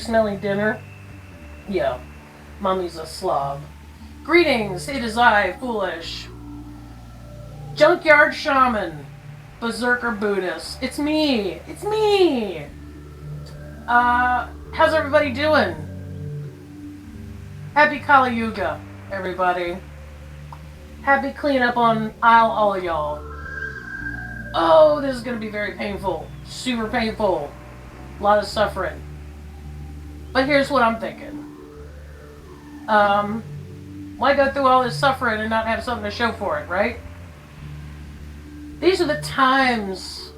smelling dinner? Yeah, Mommy's a slob. Greetings, it is I, Foolish. Junkyard Shaman. Berserker Buddhist. It's me. It's me. How's everybody doing? Happy Kali Yuga, everybody. Happy cleanup on aisle all of y'all. Oh, this is going to be very painful. Super painful. A lot of suffering. But here's what I'm thinking. Why go through all this suffering and not have something to show for it, right? These are the times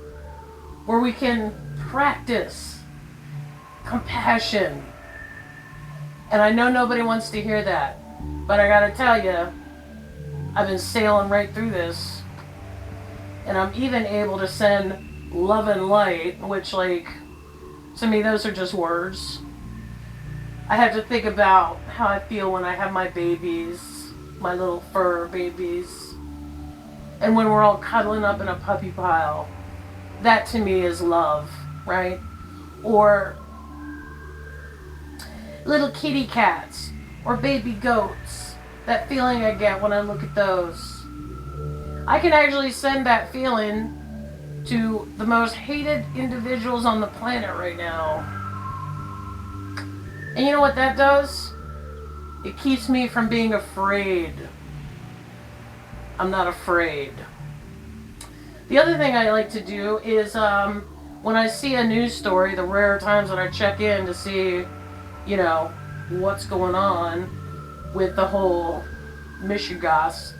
where we can practice compassion. And I know nobody wants to hear that, but I gotta tell you, I've been sailing right through this. And I'm even able to send love and light, which, like, to me, those are just words. I have to think about how I feel when I have my babies, my little fur babies, and when we're all cuddling up in a puppy pile. That to me is love, right? Or little kitty cats or baby goats. That feeling I get when I look at those. I can actually send that feeling to the most hated individuals on the planet right now. And you know what that does? It keeps me from being afraid. I'm not afraid. The other thing I like to do is when I see a news story, the rare times that I check in to see, you know, what's going on with the whole Michigas.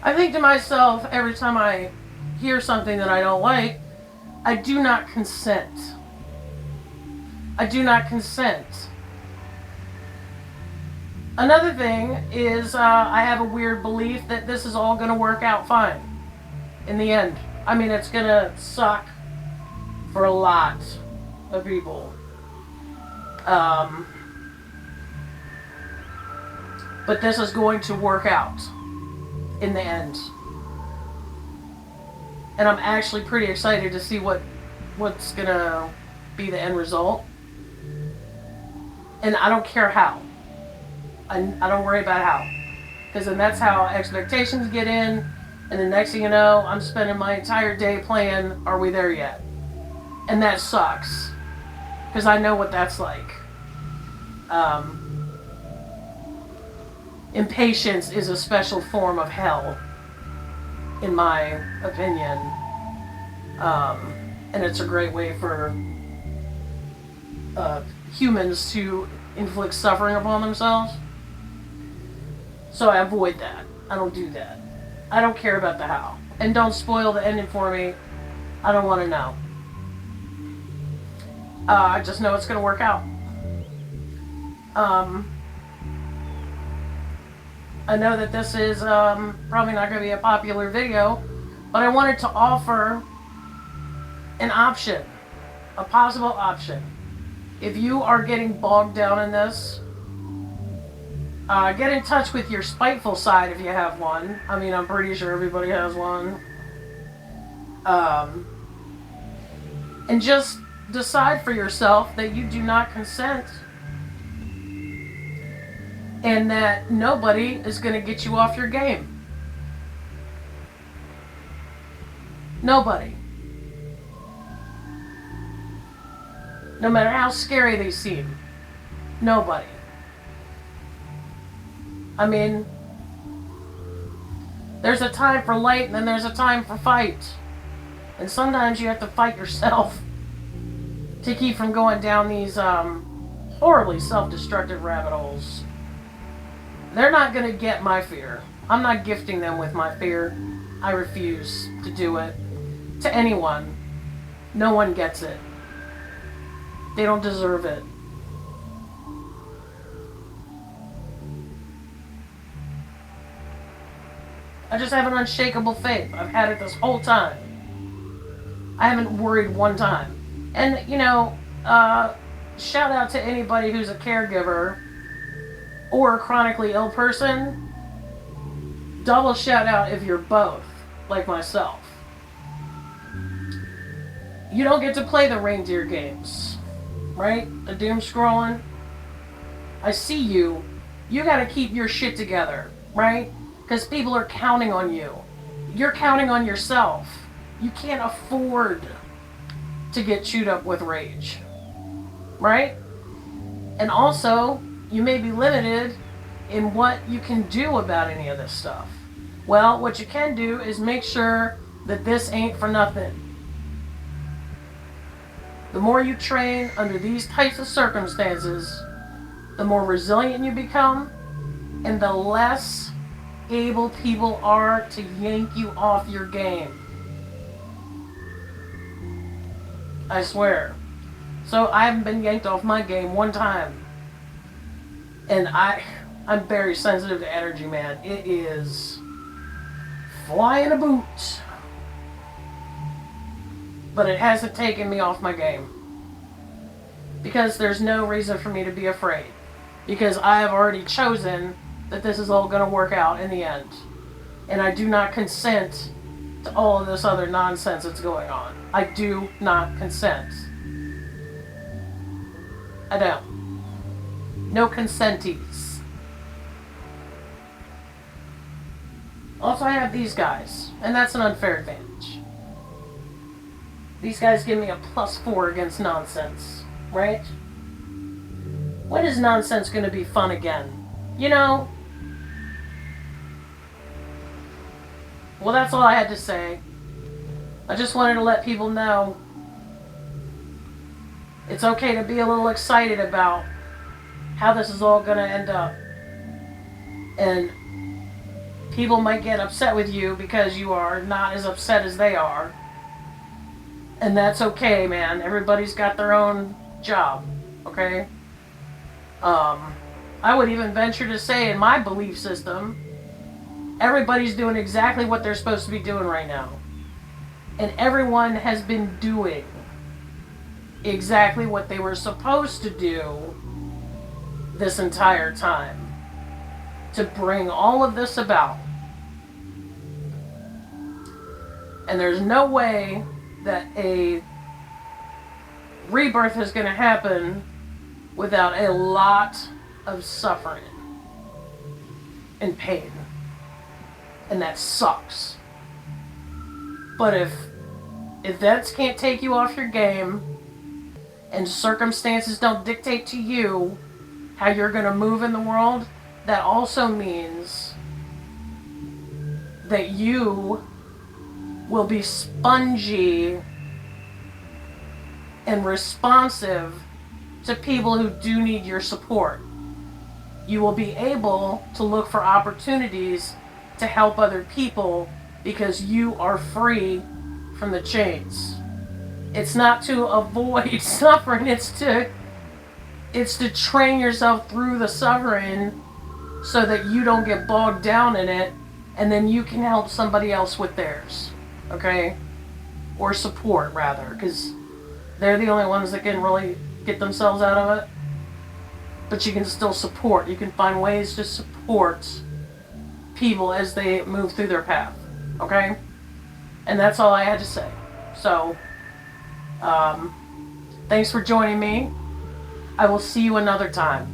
I think to myself every time I hear something that I don't like, I do not consent. I do not consent. Another thing is I have a weird belief that this is all going to work out fine in the end. I mean, it's going to suck for a lot of people. But this is going to work out in the end. And I'm actually pretty excited to see what's going to be the end result. And I don't care how. I don't worry about how. Because then that's how expectations get in. And the next thing you know, I'm spending my entire day playing Are We There Yet? And that sucks. Because I know what that's like. Impatience is a special form of hell, in my opinion. And it's a great way for humans to inflict suffering upon themselves. So I avoid that. I don't do that. I don't care about the how. And don't spoil the ending for me. I don't want to know. I just know it's going to work out. I know that this is probably not going to be a popular video, but I wanted to offer an option, a possible option. If you are getting bogged down in this, get in touch with your spiteful side if you have one. I mean, I'm pretty sure everybody has one. And just decide for yourself that you do not consent. And that nobody is going to get you off your game. Nobody. No matter how scary they seem. Nobody. I mean, there's a time for light and then there's a time for fight. And sometimes you have to fight yourself to keep from going down these horribly self-destructive rabbit holes. They're not going to get my fear. I'm not gifting them with my fear. I refuse to do it to anyone. No one gets it. They don't deserve it. I just have an unshakable faith. I've had it this whole time. I haven't worried one time. And, you know, shout out to anybody who's a caregiver or a chronically ill person. Double shout out if you're both, like myself. You don't get to play the reindeer games. right? The doom scrolling. I see you. You got to keep your shit together, right? Because people are counting on you. You're counting on yourself. You can't afford to get chewed up with rage, right? And also, you may be limited in what you can do about any of this stuff. Well, what you can do is make sure that this ain't for nothing. The more you train under these types of circumstances, the more resilient you become, and the less able people are to yank you off your game. I swear. So I haven't been yanked off my game one time. And I'm very sensitive to energy, man. It is flying a boot. But it hasn't taken me off my game. Because there's no reason for me to be afraid. Because I have already chosen that this is all going to work out in the end. And I do not consent to all of this other nonsense that's going on. I do not consent. I don't. No consentees. Also, I have these guys, and that's an unfair advantage. These guys give me a +4 against nonsense, right? When is nonsense going to be fun again? You know? Well, that's all I had to say. I just wanted to let people know it's okay to be a little excited about how this is all going to end up. And people might get upset with you because you are not as upset as they are. And that's okay, man. Everybody's got their own job, okay? I would even venture to say in my belief system, everybody's doing exactly what they're supposed to be doing right now. And everyone has been doing exactly what they were supposed to do this entire time to bring all of this about. And there's no way that a rebirth is going to happen without a lot of suffering and pain. And that sucks. But if that can't take you off your game, and circumstances don't dictate to you how you're going to move in the world, that also means that you will be spongy and responsive to people who do need your support. You will be able to look for opportunities to help other people because you are free from the chains. It's not to avoid suffering, it's to train yourself through the suffering so that you don't get bogged down in it, and then you can help somebody else with theirs, okay? Or support, rather, because they're the only ones that can really get themselves out of it. But you can still support. You can find ways to support people as they move through their path, okay? And that's all I had to say. So, thanks for joining me. I will see you another time.